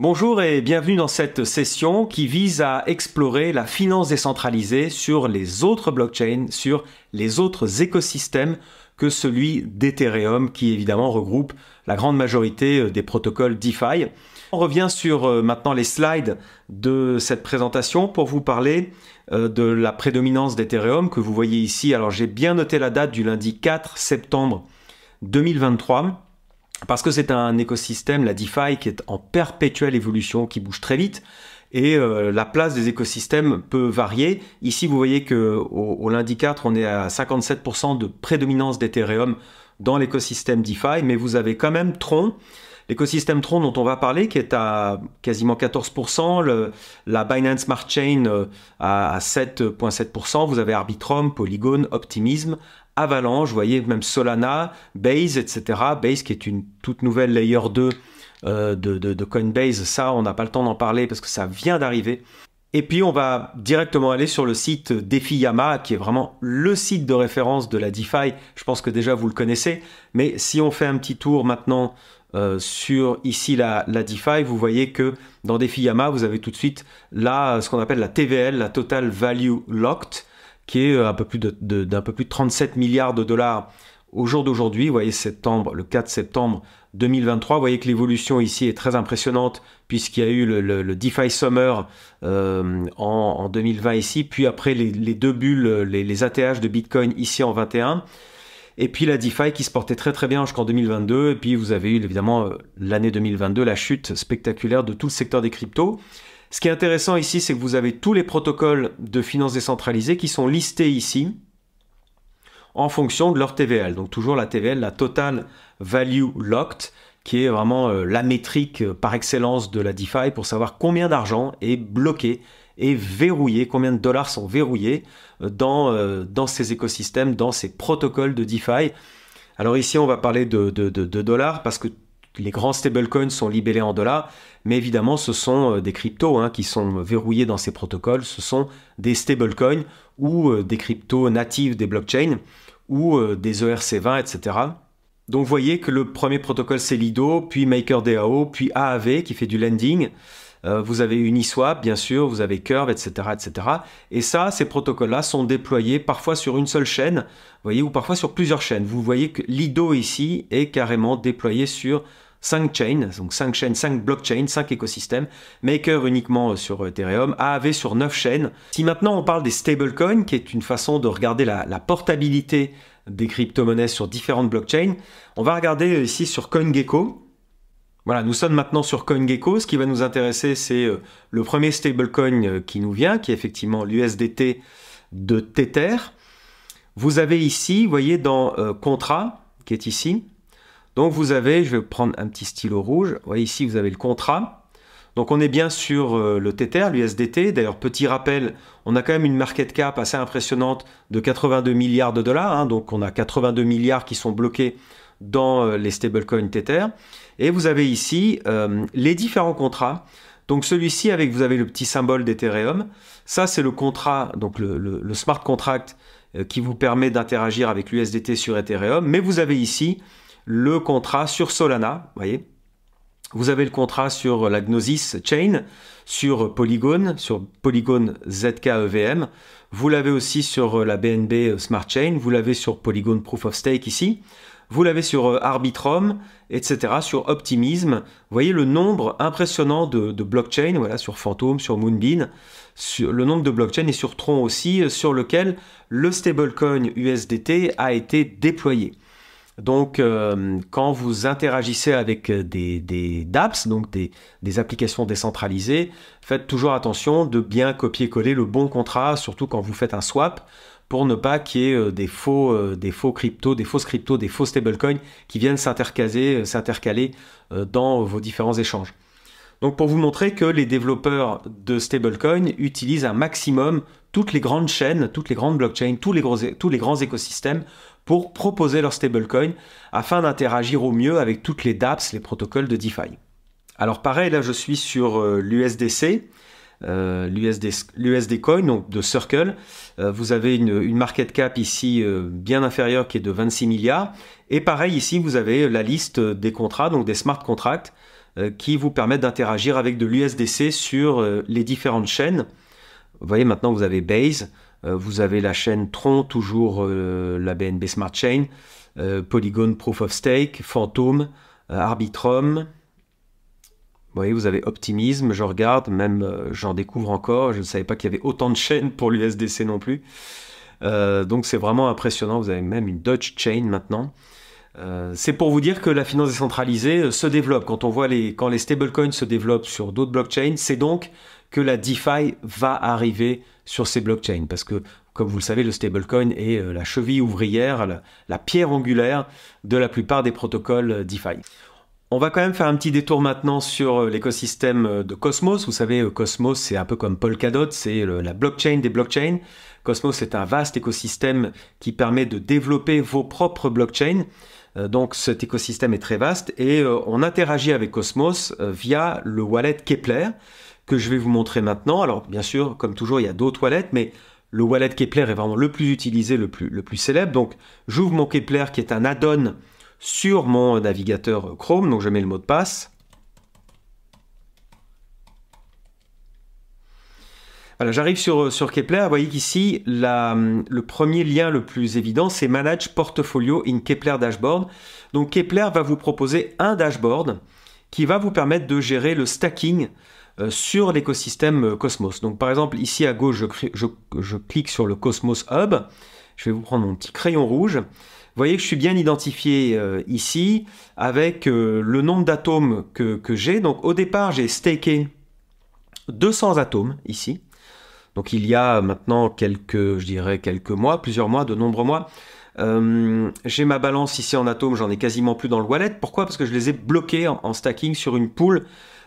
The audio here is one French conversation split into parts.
Bonjour et bienvenue dans cette session qui vise à explorer la finance décentralisée sur les autres blockchains, sur les autres écosystèmes que celui d'Ethereum qui évidemment regroupe la grande majorité des protocoles DeFi. On revient sur maintenant les slides de cette présentation pour vous parler de la prédominance d'Ethereum que vous voyez ici. Alors j'ai bien noté la date du lundi 4 septembre 2023. Parce que c'est un écosystème, la DeFi, qui est en perpétuelle évolution, qui bouge très vite. Et la place des écosystèmes peut varier. Ici, vous voyez qu'au lundi 4, on est à 57% de prédominance d'Ethereum dans l'écosystème DeFi. Mais vous avez quand même Tron, l'écosystème Tron dont on va parler, qui est à quasiment 14%. La Binance Smart Chain à 7,7%. Vous avez Arbitrum, Polygon, Optimism, Avalanche, vous voyez même Solana, Base, etc. Base qui est une toute nouvelle layer 2 de Coinbase. Ça, on n'a pas le temps d'en parler parce que ça vient d'arriver. Et puis, on va directement aller sur le site DeFiYama, qui est vraiment le site de référence de la DeFi. Je pense que déjà, vous le connaissez. Mais si on fait un petit tour maintenant sur ici la DeFi, vous voyez que dans DeFiYama, vous avez tout de suite là ce qu'on appelle la TVL, la Total Value Locked, qui est d'un peu plus de 37 milliards de dollars au jour d'aujourd'hui. Vous voyez le 4 septembre 2023. Vous voyez que l'évolution ici est très impressionnante puisqu'il y a eu le DeFi Summer en 2020 ici, puis après les deux bulles, les ATH de Bitcoin ici en 21. Et puis la DeFi qui se portait très très bien jusqu'en 2022. Et puis vous avez eu évidemment l'année 2022, la chute spectaculaire de tout le secteur des cryptos. Ce qui est intéressant ici, c'est que vous avez tous les protocoles de finance décentralisée qui sont listés ici en fonction de leur TVL. Donc toujours la TVL, la Total Value Locked, qui est vraiment la métrique par excellence de la DeFi pour savoir combien d'argent est bloqué et verrouillé, combien de dollars sont verrouillés dans ces écosystèmes, dans ces protocoles de DeFi. Alors ici, on va parler de dollars parce que les grands stablecoins sont libellés en dollars, mais évidemment, ce sont des cryptos qui sont verrouillés dans ces protocoles. Ce sont des stablecoins ou des cryptos natives des blockchains ou des ERC20, etc. Donc, vous voyez que le premier protocole, c'est Lido, puis MakerDAO, puis AAV qui fait du lending. Vous avez Uniswap, bien sûr, vous avez Curve, etc., etc. Et ça, ces protocoles-là sont déployés parfois sur une seule chaîne, vous voyez, ou parfois sur plusieurs chaînes. Vous voyez que Lido ici est carrément déployé sur 5 chains, donc 5 chaînes, 5 blockchains, 5 écosystèmes, Maker uniquement sur Ethereum, AAV sur 9 chaînes. Si maintenant on parle des stablecoins, qui est une façon de regarder la portabilité des crypto-monnaies sur différentes blockchains, on va regarder ici sur CoinGecko. Voilà, nous sommes maintenant sur CoinGecko. Ce qui va nous intéresser, c'est le premier stablecoin qui nous vient, qui est effectivement l'USDT de Tether. Vous avez ici, vous voyez, dans contrat, qui est ici. Donc vous avez, je vais prendre un petit stylo rouge. Vous voyez ici, vous avez le contrat. Donc on est bien sur le Tether, l'USDT. D'ailleurs, petit rappel, on a quand même une market cap assez impressionnante de 82 milliards de dollars. Donc on a 82 milliards qui sont bloqués dans les stablecoins Tether. Et vous avez ici les différents contrats. Donc celui-ci, vous avez le petit symbole d'Ethereum. Ça, c'est le contrat, donc le smart contract qui vous permet d'interagir avec l'USDT sur Ethereum. Mais vous avez ici le contrat sur Solana, vous voyez. Vous avez le contrat sur la Gnosis Chain, sur Polygon ZKEVM. Vous l'avez aussi sur la BNB Smart Chain. Vous l'avez sur Polygon Proof of Stake ici. Vous l'avez sur Arbitrum, etc., sur Optimism. Vous voyez le nombre impressionnant de blockchains, voilà, sur Phantom, sur Moonbeam, sur le nombre de blockchains et sur Tron aussi, sur lequel le stablecoin USDT a été déployé. Donc, quand vous interagissez avec des dApps, donc des applications décentralisées, faites toujours attention de bien copier-coller le bon contrat, surtout quand vous faites un swap, pour ne pas qu'il y ait des fausses cryptos, des faux stablecoins qui viennent s'intercaler dans vos différents échanges. Donc pour vous montrer que les développeurs de stablecoins utilisent un maximum toutes les grandes chaînes, toutes les grandes blockchains, tous les grands écosystèmes pour proposer leur stablecoin afin d'interagir au mieux avec toutes les dApps, les protocoles de DeFi. Alors pareil, là je suis sur l'USDC, l'USD Coin, donc de Circle. Vous avez une market cap ici bien inférieure qui est de 26 milliards. Et pareil ici, vous avez la liste des contrats, donc des smart contracts. qui vous permettent d'interagir avec de l'USDC sur les différentes chaînes. Vous voyez, maintenant vous avez Base, vous avez la chaîne Tron, toujours la BNB Smart Chain, Polygon Proof of Stake, Phantom, Arbitrum. Vous voyez, vous avez Optimism, je regarde, même j'en découvre encore, je ne savais pas qu'il y avait autant de chaînes pour l'USDC non plus. Donc c'est vraiment impressionnant, vous avez même une Dodge Chain maintenant. C'est pour vous dire que la finance décentralisée se développe. Quand on voit quand les stablecoins se développent sur d'autres blockchains, c'est donc que la DeFi va arriver sur ces blockchains. Parce que, comme vous le savez, le stablecoin est la cheville ouvrière, la pierre angulaire de la plupart des protocoles DeFi. On va quand même faire un petit détour maintenant sur l'écosystème de Cosmos. Vous savez, Cosmos, c'est un peu comme Polkadot, c'est la blockchain des blockchains. Cosmos, c'est un vaste écosystème qui permet de développer vos propres blockchains. Donc cet écosystème est très vaste et on interagit avec Cosmos via le wallet Keplr que je vais vous montrer maintenant. Alors bien sûr, comme toujours, il y a d'autres wallets, mais le wallet Keplr est vraiment le plus utilisé, le plus célèbre. Donc j'ouvre mon Keplr qui est un add-on sur mon navigateur Chrome, donc je mets le mot de passe. Voilà, j'arrive sur Keplr, vous voyez qu'ici, le premier lien le plus évident, c'est Manage Portfolio in Keplr Dashboard. Donc Keplr va vous proposer un dashboard qui va vous permettre de gérer le stacking sur l'écosystème Cosmos. Donc par exemple, ici à gauche, je clique sur le Cosmos Hub. Je vais vous prendre mon petit crayon rouge. Vous voyez que je suis bien identifié ici avec le nombre d'atomes que j'ai. Donc au départ, j'ai staké 200 atomes ici. Donc il y a maintenant quelques mois, plusieurs mois, de nombreux mois. J'ai ma balance ici en atomes, j'en ai quasiment plus dans le wallet. Pourquoi? Parce que je les ai bloqués en stacking sur une pool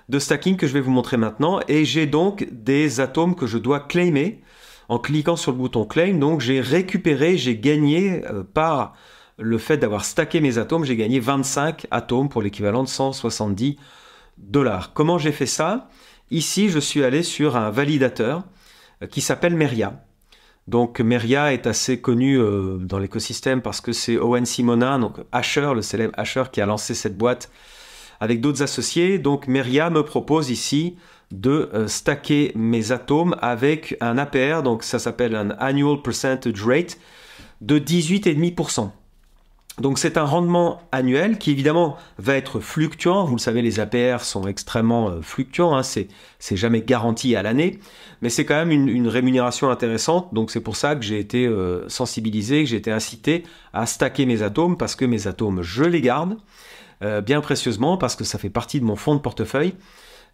de stacking que je vais vous montrer maintenant. Et j'ai donc des atomes que je dois claimer en cliquant sur le bouton claim. Donc j'ai récupéré, j'ai gagné par le fait d'avoir stacké mes atomes, j'ai gagné 25 atomes pour l'équivalent de 170 $. Comment j'ai fait ça? Ici, je suis allé sur un validateur qui s'appelle Meria. Donc Meria est assez connu dans l'écosystème parce que c'est Owen Simonin, donc Asher, le célèbre Asher qui a lancé cette boîte avec d'autres associés. Donc Meria me propose ici de stacker mes atomes avec un APR, donc ça s'appelle un Annual Percentage Rate de 18,5%. Donc c'est un rendement annuel qui évidemment va être fluctuant. Vous le savez, les APR sont extrêmement fluctuants, hein. C'est jamais garanti à l'année, mais c'est quand même une rémunération intéressante. Donc c'est pour ça que j'ai été sensibilisé, que j'ai été incité à stacker mes atomes, parce que mes atomes, je les garde bien précieusement, parce que ça fait partie de mon fonds de portefeuille.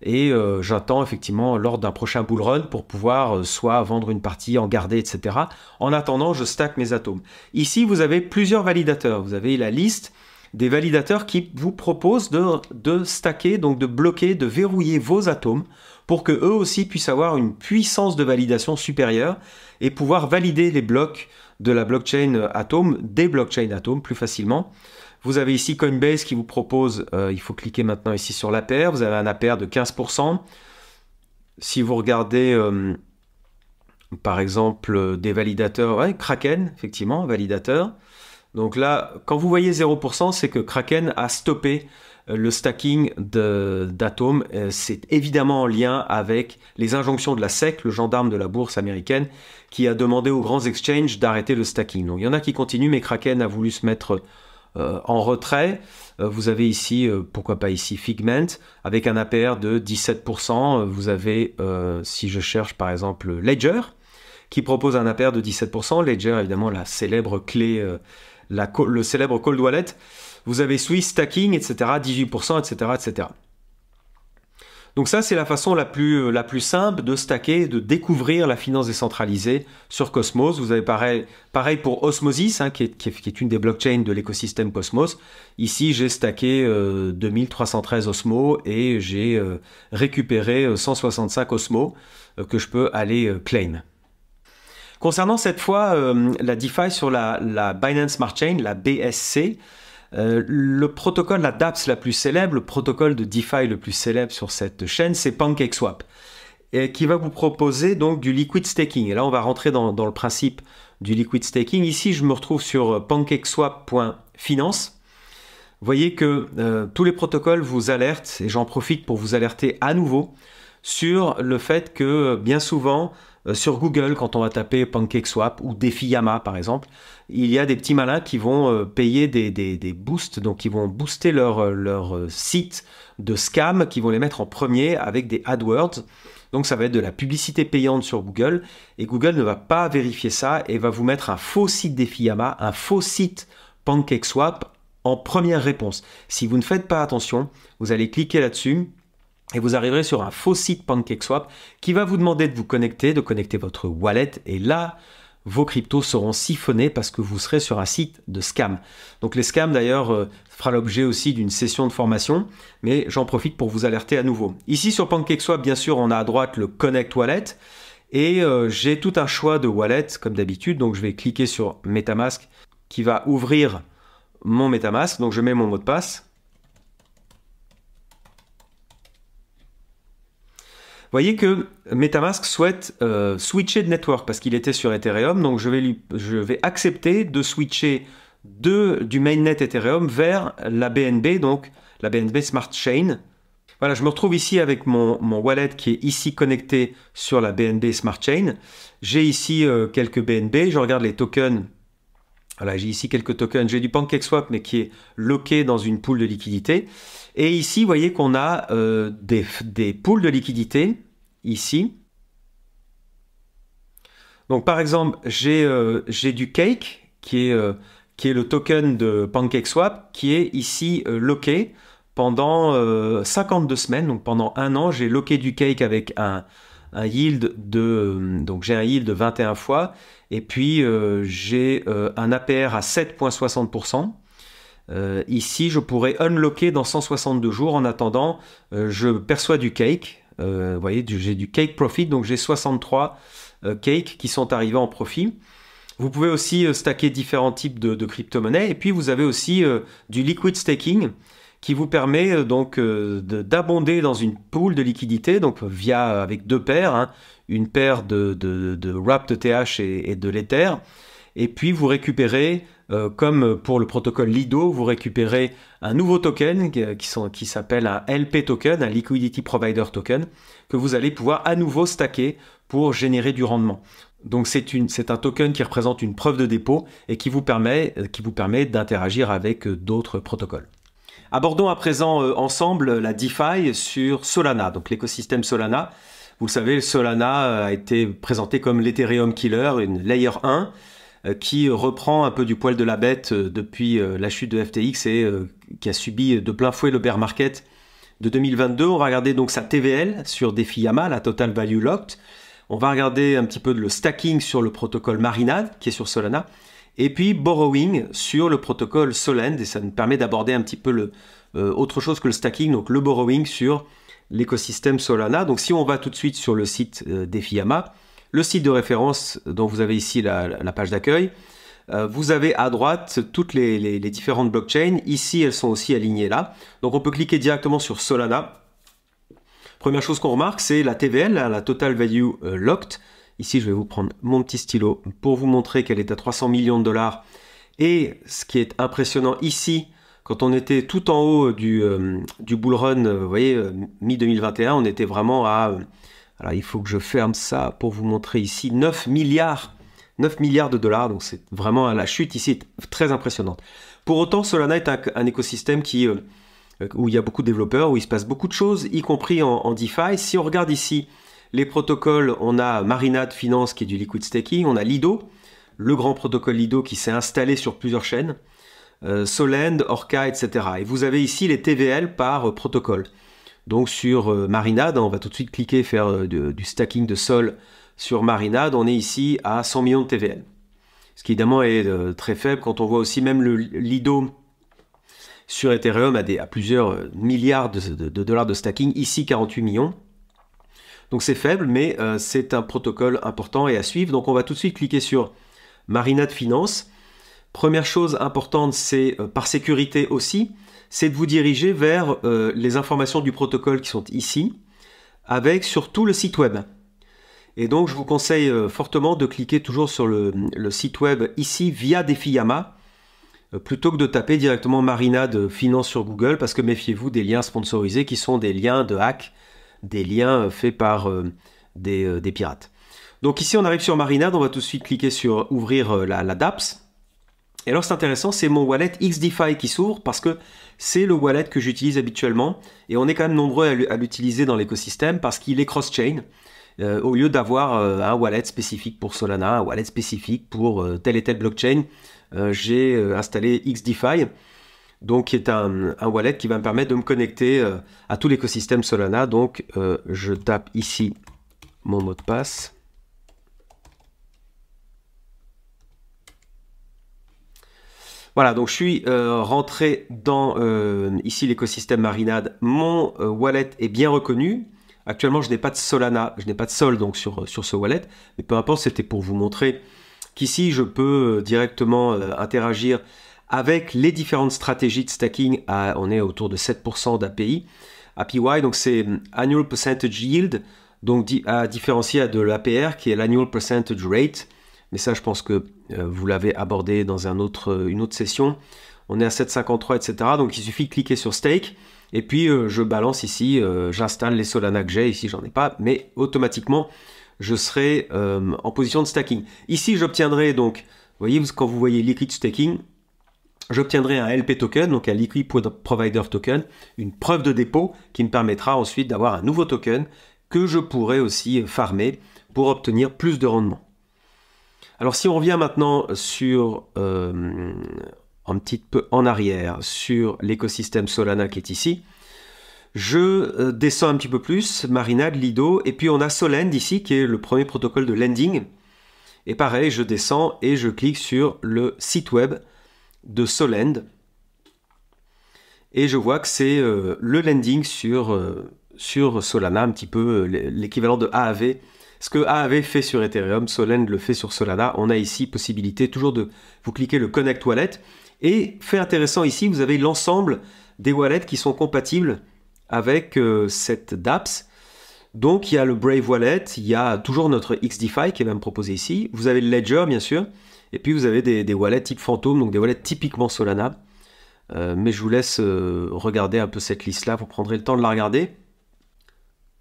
Et j'attends effectivement lors d'un prochain bull run pour pouvoir soit vendre une partie, en garder, etc. En attendant, je stack mes atomes. Ici, vous avez plusieurs validateurs. Vous avez la liste des validateurs qui vous proposent de stacker, donc de bloquer, de verrouiller vos atomes pour que eux aussi puissent avoir une puissance de validation supérieure et pouvoir valider les blocs de la blockchain Atom, des blockchains Atom plus facilement. Vous avez ici Coinbase qui vous propose, il faut cliquer maintenant ici sur l'APR, vous avez un APR de 15%. Si vous regardez par exemple des validateurs, ouais, Kraken, effectivement, validateur. Donc là, quand vous voyez 0%, c'est que Kraken a stoppé le stacking d'Atom. C'est évidemment en lien avec les injonctions de la SEC, le gendarme de la bourse américaine, qui a demandé aux grands exchanges d'arrêter le stacking. Donc il y en a qui continuent, mais Kraken a voulu se mettre en retrait. Vous avez ici, pourquoi pas ici, Figment, avec un APR de 17%. Vous avez, si je cherche par exemple Ledger, qui propose un APR de 17%. Ledger, évidemment, la célèbre clé, le célèbre cold wallet. Vous avez Swiss Stacking, etc., 18%, etc., etc. Donc ça, c'est la façon la plus simple de stacker, de découvrir la finance décentralisée sur Cosmos. Vous avez pareil pour Osmosis, hein, qui est une des blockchains de l'écosystème Cosmos. Ici, j'ai stacké 2313 Osmo et j'ai récupéré 165 Osmo que je peux aller claim. Concernant cette fois la DeFi sur la Binance Smart Chain, la BSC, le protocole, la dApps la plus célèbre, le protocole de DeFi le plus célèbre sur cette chaîne, c'est PancakeSwap, et qui va vous proposer donc du liquid staking. Et là, on va rentrer dans le principe du liquid staking. Ici, je me retrouve sur pancakeswap.finance. voyez que tous les protocoles vous alertent, et j'en profite pour vous alerter à nouveau sur le fait que bien souvent, sur Google, quand on va taper PancakeSwap ou DefiYama par exemple, il y a des petits malins qui vont payer des boosts, donc ils vont booster leur site de scam, qui vont les mettre en premier avec des AdWords. Donc ça va être de la publicité payante sur Google, et Google ne va pas vérifier ça et va vous mettre un faux site DefiYama, un faux site PancakeSwap en première réponse. Si vous ne faites pas attention, vous allez cliquer là-dessus et vous arriverez sur un faux site PancakeSwap qui va vous demander de vous connecter, de connecter votre wallet, et là, vos cryptos seront siphonnés parce que vous serez sur un site de scam. Donc les scams d'ailleurs fera l'objet aussi d'une session de formation, mais j'en profite pour vous alerter à nouveau. Ici sur PancakeSwap, bien sûr, on a à droite le Connect Wallet, et j'ai tout un choix de wallet comme d'habitude. Donc je vais cliquer sur MetaMask qui va ouvrir mon MetaMask. Donc je mets mon mot de passe. Vous voyez que MetaMask souhaite switcher de network parce qu'il était sur Ethereum. Donc je vais accepter de switcher du mainnet Ethereum vers la BNB, donc la BNB Smart Chain. Voilà, je me retrouve ici avec mon wallet qui est ici connecté sur la BNB Smart Chain. J'ai ici quelques BNB, je regarde les tokens. Voilà, j'ai ici quelques tokens. J'ai du PancakeSwap, mais qui est locké dans une pool de liquidité. Et ici, vous voyez qu'on a des pools de liquidité, ici. Donc, par exemple, j'ai du Cake, qui est le token de PancakeSwap, qui est ici locké pendant 52 semaines. Donc, pendant un an, j'ai locké du Cake avec un yield donc j'ai un yield de 21 fois, et puis j'ai un APR à 7,60%. Ici, je pourrais unlocker dans 162 jours. En attendant, je perçois du Cake. Vous voyez, j'ai du Cake Profit, donc j'ai 63 cakes qui sont arrivés en profit. Vous pouvez aussi stacker différents types de crypto-monnaies, et puis vous avez aussi du liquid staking qui vous permet donc d'abonder dans une pool de liquidité, donc avec deux paires, hein, une paire de Wrapped ETH et de l'Ether, et puis vous récupérez, comme pour le protocole Lido, vous récupérez un nouveau token qui s'appelle un LP token, un Liquidity Provider token, que vous allez pouvoir à nouveau stacker pour générer du rendement. Donc c'est un token qui représente une preuve de dépôt et qui vous permet d'interagir avec d'autres protocoles. Abordons à présent ensemble la DeFi sur Solana, donc l'écosystème Solana. Vous le savez, Solana a été présenté comme l'Ethereum Killer, une Layer 1, qui reprend un peu du poil de la bête depuis la chute de FTX et qui a subi de plein fouet le bear market de 2022. On va regarder donc sa TVL sur DefiYama, la Total Value Locked. On va regarder un petit peu le stacking sur le protocole Marinade, qui est sur Solana. Et puis borrowing sur le protocole Solend, et ça nous permet d'aborder un petit peu autre chose que le stacking, donc le borrowing sur l'écosystème Solana. Donc si on va tout de suite sur le site DefiYama, le site de référence dont vous avez ici la page d'accueil, vous avez à droite toutes les différentes blockchains. Ici, elles sont aussi alignées là. Donc on peut cliquer directement sur Solana. Première chose qu'on remarque, c'est la TVL, la Total Value Locked. Ici, je vais vous prendre mon petit stylo pour vous montrer qu'elle est à 300 millions de dollars. Et ce qui est impressionnant ici, quand on était tout en haut du bull run, vous voyez, mi-2021, on était vraiment à... alors, il faut que je ferme ça pour vous montrer ici 9 milliards de dollars. Donc, c'est vraiment la chute ici est très impressionnante. Pour autant, Solana est un écosystème où il y a beaucoup de développeurs, où il se passe beaucoup de choses, y compris en DeFi. Si on regarde ici les protocoles, on a Marinade Finance qui est du liquid staking, on a Lido, le grand protocole Lido qui s'est installé sur plusieurs chaînes, Solend, Orca, etc. Et vous avez ici les TVL par protocole. Donc sur Marinade, on va tout de suite cliquer faire du stacking de Sol sur Marinade, on est ici à 100 millions de TVL. Ce qui évidemment est très faible quand on voit aussi même le Lido sur Ethereum à plusieurs milliards de dollars de stacking, ici 48 millions. Donc c'est faible, mais c'est un protocole important et à suivre. Donc on va tout de suite cliquer sur Marinade Finance. Première chose importante, c'est par sécurité aussi, c'est de vous diriger vers les informations du protocole qui sont ici, avec surtout le site web. Et donc je vous conseille fortement de cliquer toujours sur le site web ici via DefiYama. plutôt que de taper directement Marinade Finance sur Google, parce que méfiez-vous des liens sponsorisés qui sont des liens de hack, des liens faits par des pirates. Donc ici on arrive sur Marinade, on va tout de suite cliquer sur ouvrir la dApps. Et alors c'est intéressant, c'est mon wallet XDeFi qui s'ouvre parce que c'est le wallet que j'utilise habituellement et on est quand même nombreux à l'utiliser dans l'écosystème parce qu'il est cross-chain au lieu d'avoir un wallet spécifique pour Solana, un wallet spécifique pour telle et telle blockchain. J'ai installé XDeFi, donc qui est un wallet qui va me permettre de me connecter à tout l'écosystème Solana. Donc je tape ici mon mot de passe. Voilà, donc je suis rentré dans ici l'écosystème Marinade. Mon wallet est bien reconnu. Actuellement, je n'ai pas de Solana, je n'ai pas de Sol donc sur ce wallet. Mais peu importe, c'était pour vous montrer qu'ici, je peux directement interagir avec les différentes stratégies de stacking. On est autour de 7% d'API. APY, donc c'est Annual Percentage Yield, donc à différencier de l'APR qui est l'Annual Percentage Rate. Mais ça, je pense que vous l'avez abordé dans une autre session. On est à 7,53, etc. Donc, il suffit de cliquer sur Stake. Et puis, je balance ici, j'installe les Solana que j'ai. Ici, j'en ai pas. Mais automatiquement, je serai en position de stacking. Ici, j'obtiendrai donc, vous voyez, quand vous voyez Liquid Staking, j'obtiendrai un LP token, donc un Liquid Provider Token, une preuve de dépôt qui me permettra ensuite d'avoir un nouveau token que je pourrai aussi farmer pour obtenir plus de rendement. Alors si on revient maintenant sur un petit peu en arrière sur l'écosystème Solana qui est ici, je descends un petit peu plus, Marinade, Lido, et puis on a Solend ici qui est le premier protocole de lending. Et pareil, je descends et je clique sur le site web de Solend. Et je vois que c'est le lending sur Solana, un petit peu l'équivalent de AAV. Ce que AAV fait sur Ethereum, Solend le fait sur Solana. On a ici possibilité toujours de vous cliquer le Connect Wallet. Et fait intéressant ici, vous avez l'ensemble des wallets qui sont compatibles avec cette dApps. Donc il y a le Brave Wallet, il y a toujours notre XDeFi qui est même proposé ici. Vous avez le Ledger bien sûr. Et puis vous avez des wallets type fantôme, donc des wallets typiquement Solana. Mais je vous laisse regarder un peu cette liste-là, vous prendrez le temps de la regarder.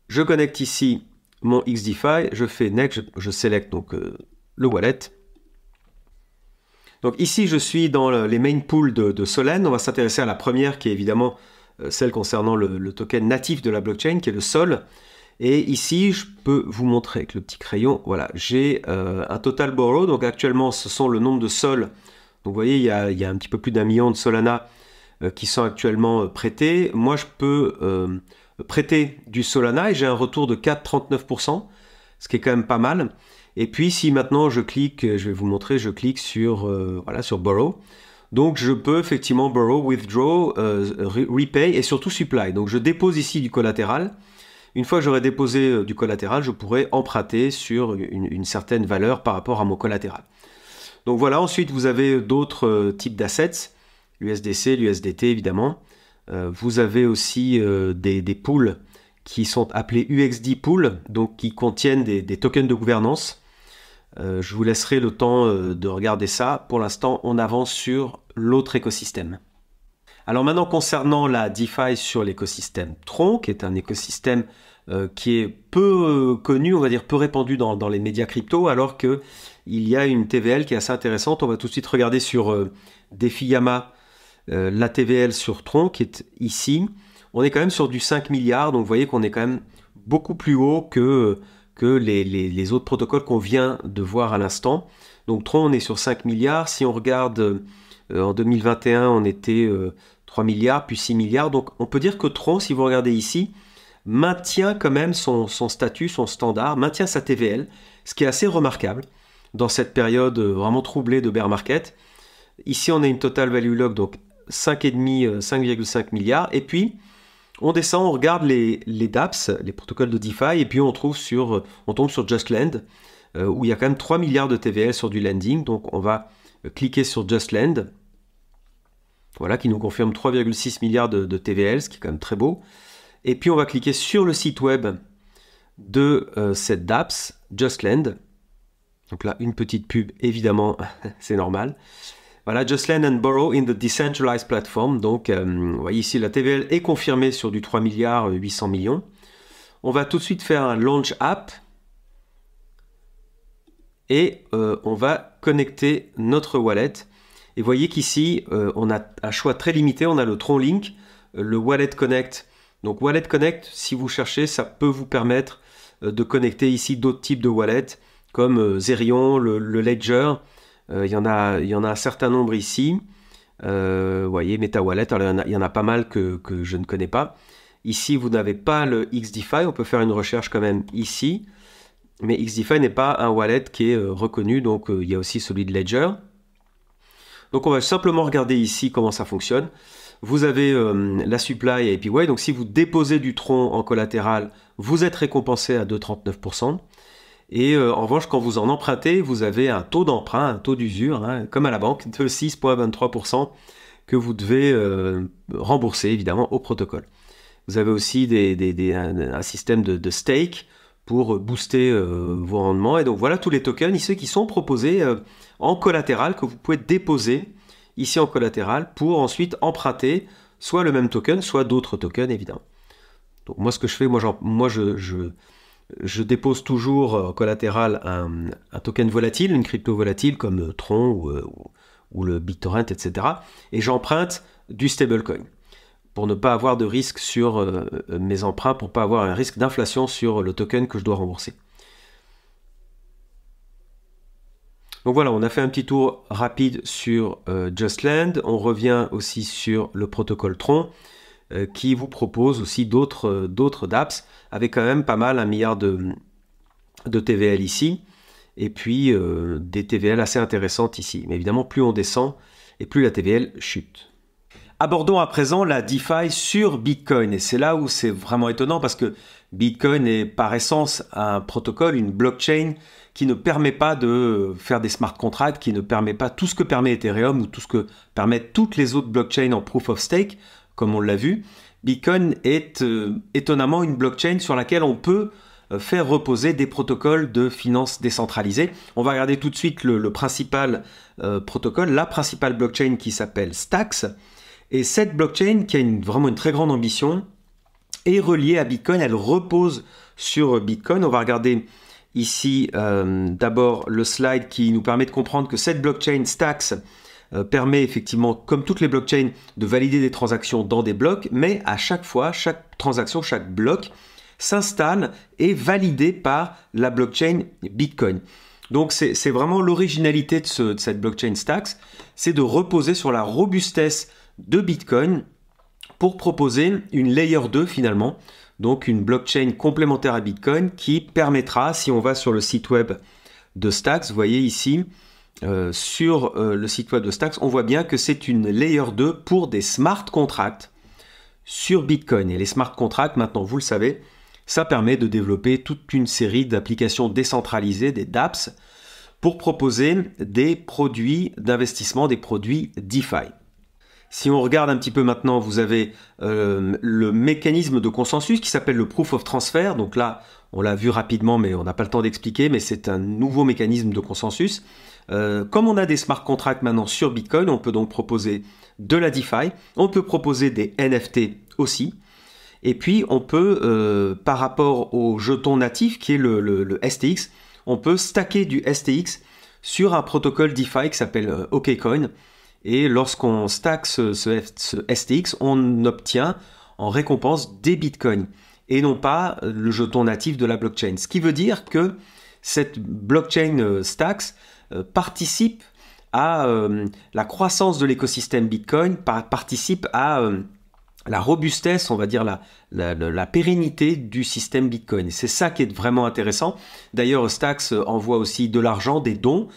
Je connecte ici mon XDeFi, je fais Next, je sélecte donc le wallet. Donc ici, je suis dans les main pools de Solend. On va s'intéresser à la première qui est évidemment celle concernant le token natif de la blockchain, qui est le Sol. Et ici, je peux vous montrer avec le petit crayon, voilà, j'ai un total borrow. Donc actuellement, ce sont le nombre de Sol. Donc vous voyez, il y a un petit peu plus d'1 million de Solana qui sont actuellement prêtés. Moi, je peux prêter du Solana et j'ai un retour de 4,39%, ce qui est quand même pas mal. Et puis si maintenant je clique, je vais vous montrer, je clique sur, voilà, sur Borrow. Donc je peux effectivement Borrow, Withdraw, Repay et surtout Supply. Donc je dépose ici du collatéral. Une fois que j'aurai déposé du collatéral, je pourrai emprunter sur une certaine valeur par rapport à mon collatéral. Donc voilà, ensuite vous avez d'autres types d'assets, l'USDC, l'USDT évidemment. Vous avez aussi des pools qui sont appelés UXD pools, donc qui contiennent des tokens de gouvernance. Je vous laisserai le temps de regarder ça. Pour l'instant, on avance sur l'autre écosystème. Alors maintenant, concernant la DeFi sur l'écosystème Tron, qui est un écosystème qui est peu connu, on va dire peu répandu dans les médias crypto, alors qu'il y a une TVL qui est assez intéressante. On va tout de suite regarder sur DeFiYama la TVL sur Tron qui est ici. On est quand même sur du 5 milliards, donc vous voyez qu'on est quand même beaucoup plus haut que les autres protocoles qu'on vient de voir à l'instant. Donc Tron, on est sur 5 milliards. Si on regarde en 2021, on était 3 milliards, puis 6 milliards. Donc on peut dire que Tron, si vous regardez ici, maintient quand même son statut, son standard, maintient sa TVL, ce qui est assez remarquable dans cette période vraiment troublée de bear market. Ici, on a une total value log, donc 5,5 milliards. Et puis, on descend, on regarde les dApps, les protocoles de DeFi, et puis on tombe sur JustLend, où il y a quand même 3 milliards de TVL sur du lending. Donc, on va cliquer sur JustLend, voilà, qui nous confirme 3,6 milliards de TVL, ce qui est quand même très beau. Et puis, on va cliquer sur le site web de cette dApps, JustLend. Donc là, une petite pub, évidemment, c'est normal. Voilà, Just Lend and Borrow in the Decentralized Platform. Donc, vous voyez ici, la TVL est confirmée sur du 3 milliards 800 millions. On va tout de suite faire un Launch App. Et on va connecter notre wallet. Et vous voyez qu'ici, on a un choix très limité. On a le Tron Link, le Wallet Connect. Donc, Wallet Connect, si vous cherchez, ça peut vous permettre de connecter ici d'autres types de wallets, comme Zerion, le Ledger. Il y en a un certain nombre ici. Vous voyez, MetaWallet, alors il y en a pas mal que je ne connais pas. Ici, vous n'avez pas le XDeFi. On peut faire une recherche quand même ici. Mais XDeFi n'est pas un wallet qui est reconnu. Donc, il y a aussi celui de Ledger. Donc, on va simplement regarder ici comment ça fonctionne. Vous avez la supply à APY. Donc, si vous déposez du Tron en collatéral, vous êtes récompensé à 2,39%. Et en revanche, quand vous en empruntez, vous avez un taux d'emprunt, un taux d'usure, hein, comme à la banque, de 6,23% que vous devez rembourser, évidemment, au protocole. Vous avez aussi un système de stake pour booster vos rendements. Et donc, voilà tous les tokens ici qui sont proposés en collatéral, que vous pouvez déposer ici en collatéral pour ensuite emprunter soit le même token, soit d'autres tokens, évidemment. Donc, moi, ce que je fais, je dépose toujours en collatéral un token volatile, une crypto volatile comme Tron ou le BitTorrent, etc. Et j'emprunte du stablecoin pour ne pas avoir de risque sur mes emprunts, pour ne pas avoir un risque d'inflation sur le token que je dois rembourser. Donc voilà, on a fait un petit tour rapide sur Just Lend. On revient aussi sur le protocole Tron, qui vous propose aussi d'autres dApps, avec quand même pas mal, 1 milliard de TVL ici, et puis des TVL assez intéressantes ici. Mais évidemment, plus on descend, et plus la TVL chute. Abordons à présent la DeFi sur Bitcoin, et c'est là où c'est vraiment étonnant, parce que Bitcoin est par essence un protocole, une blockchain, qui ne permet pas de faire des smart contracts, qui ne permet pas tout ce que permet Ethereum, ou tout ce que permettent toutes les autres blockchains en proof of stake, comme on l'a vu. Bitcoin est étonnamment une blockchain sur laquelle on peut faire reposer des protocoles de finance décentralisés. On va regarder tout de suite le principal protocole, la principale blockchain qui s'appelle Stacks. Et cette blockchain, qui a vraiment une très grande ambition, est reliée à Bitcoin. Elle repose sur Bitcoin. On va regarder ici d'abord le slide qui nous permet de comprendre que cette blockchain Stacks permet effectivement, comme toutes les blockchains, de valider des transactions dans des blocs, mais à chaque fois, chaque transaction, chaque bloc s'installe et est validé par la blockchain Bitcoin. Donc c'est vraiment l'originalité de cette blockchain Stacks, c'est de reposer sur la robustesse de Bitcoin pour proposer une layer 2 finalement, donc une blockchain complémentaire à Bitcoin qui permettra, si on va sur le site web de Stacks, vous voyez ici, sur le site web de Stacks, on voit bien que c'est une layer 2 pour des smart contracts sur Bitcoin. Et les smart contracts, maintenant vous le savez, ça permet de développer toute une série d'applications décentralisées, des dApps, pour proposer des produits d'investissement, des produits DeFi. Si on regarde un petit peu maintenant, vous avez le mécanisme de consensus qui s'appelle le Proof of Transfer. Donc là, on l'a vu rapidement, mais on n'a pas le temps d'expliquer, mais c'est un nouveau mécanisme de consensus. Comme on a des smart contracts maintenant sur Bitcoin, on peut donc proposer de la DeFi, on peut proposer des NFT aussi, et puis on peut, par rapport au jeton natif qui est le STX, on peut stacker du STX sur un protocole DeFi qui s'appelle OKCoin, et lorsqu'on stack ce STX, on obtient en récompense des Bitcoins, et non pas le jeton natif de la blockchain. Ce qui veut dire que cette blockchain Stacks participe à la croissance de l'écosystème Bitcoin, participe à la robustesse, on va dire la pérennité du système Bitcoin. Et c'est ça qui est vraiment intéressant. D'ailleurs, Stacks envoie aussi de l'argent, des dons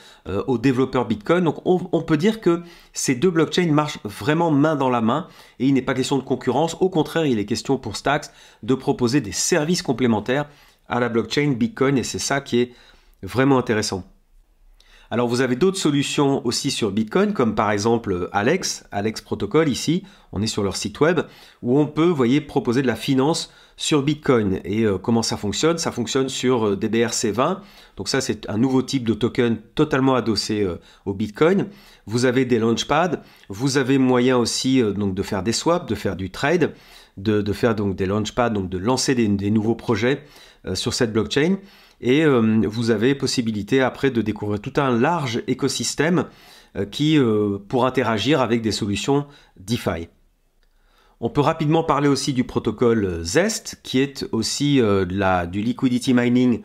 aux développeurs Bitcoin. Donc on peut dire que ces deux blockchains marchent vraiment main dans la main et il n'est pas question de concurrence. Au contraire, il est question pour Stacks de proposer des services complémentaires à la blockchain Bitcoin et c'est ça qui est vraiment intéressant. Alors vous avez d'autres solutions aussi sur Bitcoin, comme par exemple Alex Protocol ici, on est sur leur site web, où on peut, vous voyez, proposer de la finance sur Bitcoin. Et comment ça fonctionne? Ça fonctionne sur des BRC20. Donc ça, c'est un nouveau type de token totalement adossé au Bitcoin. Vous avez des launchpads. Vous avez moyen aussi donc de faire des swaps, de faire du trade, de faire donc des launchpads, donc de lancer des nouveaux projets sur cette blockchain. Et vous avez possibilité après de découvrir tout un large écosystème pour interagir avec des solutions DeFi. On peut rapidement parler aussi du protocole Zest, qui est aussi du liquidity mining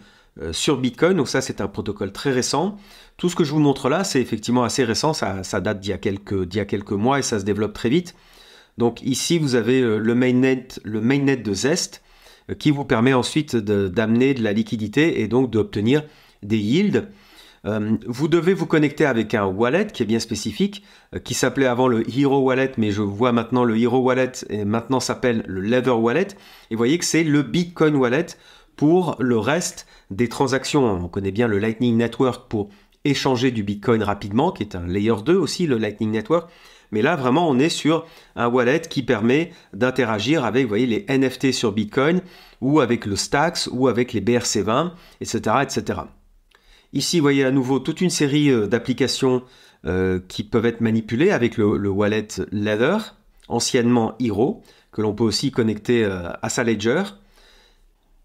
sur Bitcoin. Donc ça, c'est un protocole très récent. Tout ce que je vous montre là, c'est effectivement assez récent. Ça date d'il y a quelques mois et ça se développe très vite. Donc ici, vous avez le mainnet de Zest qui vous permet ensuite d'amener de la liquidité et donc d'obtenir des yields. Vous devez vous connecter avec un wallet qui est bien spécifique, qui s'appelait avant le Hero Wallet, mais je vois maintenant le Hero Wallet et maintenant s'appelle le Leather Wallet. Et vous voyez que c'est le Bitcoin Wallet pour le reste des transactions. On connaît bien le Lightning Network pour échanger du Bitcoin rapidement, qui est un Layer 2 aussi, le Lightning Network. Mais là, vraiment, on est sur un wallet qui permet d'interagir avec, vous voyez, les NFT sur Bitcoin, ou avec le Stacks, ou avec les BRC20, etc., etc. Ici, vous voyez à nouveau toute une série d'applications qui peuvent être manipulées avec le wallet Ledger, anciennement Hero, que l'on peut aussi connecter à sa Ledger.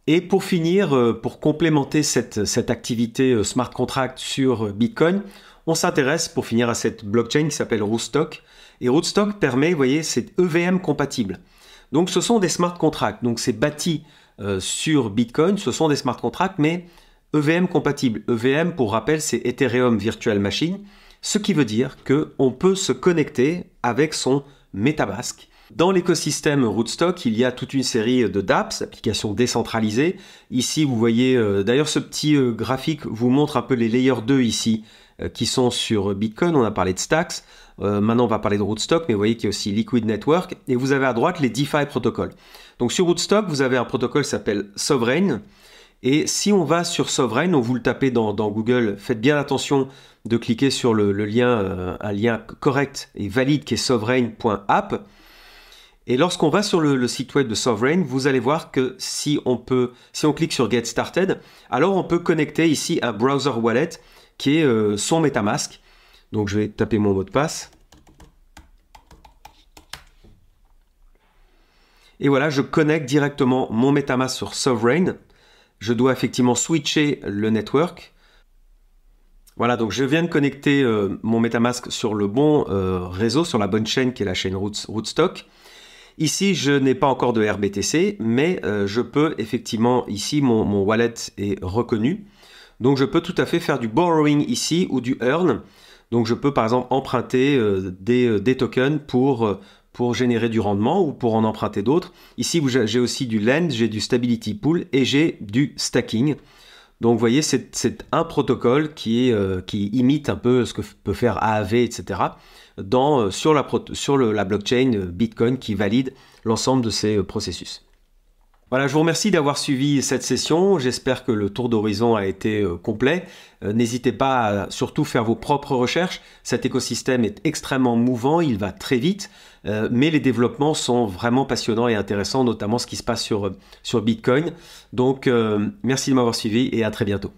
Et pour finir, pour complémenter cette activité smart contract sur Bitcoin, on s'intéresse pour finir à cette blockchain qui s'appelle Rootstock. Et Rootstock permet, vous voyez, c'est EVM compatible. Donc ce sont des smart contracts. Donc c'est bâti sur Bitcoin, ce sont des smart contracts, mais EVM compatible. EVM, pour rappel, c'est Ethereum Virtual Machine, ce qui veut dire qu'on peut se connecter avec son MetaMask. Dans l'écosystème Rootstock, il y a toute une série de dApps, applications décentralisées. Ici, vous voyez, d'ailleurs, ce petit graphique vous montre un peu les layers 2 ici, qui sont sur Bitcoin. On a parlé de Stacks. Maintenant, on va parler de Rootstock, mais vous voyez qu'il y a aussi Liquid Network. Et vous avez à droite les DeFi protocoles. Donc, sur Rootstock, vous avez un protocole qui s'appelle Sovereign. Et si on va sur Sovereign, donc vous le tapez dans Google, faites bien attention de cliquer sur le lien, un lien correct et valide qui est sovereign.app. Et lorsqu'on va sur le site web de Sovereign, vous allez voir que si on clique sur Get Started, alors on peut connecter ici un browser wallet qui est son MetaMask. Donc je vais taper mon mot de passe. Et voilà, je connecte directement mon MetaMask sur Sovereign. Je dois effectivement switcher le network. Voilà, donc je viens de connecter mon MetaMask sur le bon réseau, sur la bonne chaîne qui est la chaîne Rootstock. Ici, je n'ai pas encore de RBTC, mais je peux effectivement, ici, mon wallet est reconnu. Donc, je peux tout à fait faire du borrowing ici ou du earn. Donc, je peux par exemple emprunter des tokens pour générer du rendement ou pour en emprunter d'autres. Ici, j'ai aussi du lend, j'ai du stability pool et j'ai du stacking. Donc, vous voyez, c'est un protocole qui imite un peu ce que peut faire Aave, etc. sur la blockchain Bitcoin qui valide l'ensemble de ces processus. Voilà, je vous remercie d'avoir suivi cette session. J'espère que le tour d'horizon a été complet. N'hésitez pas à surtout faire vos propres recherches. Cet écosystème est extrêmement mouvant, il va très vite, mais les développements sont vraiment passionnants et intéressants, notamment ce qui se passe sur Bitcoin. Donc, merci de m'avoir suivi et à très bientôt.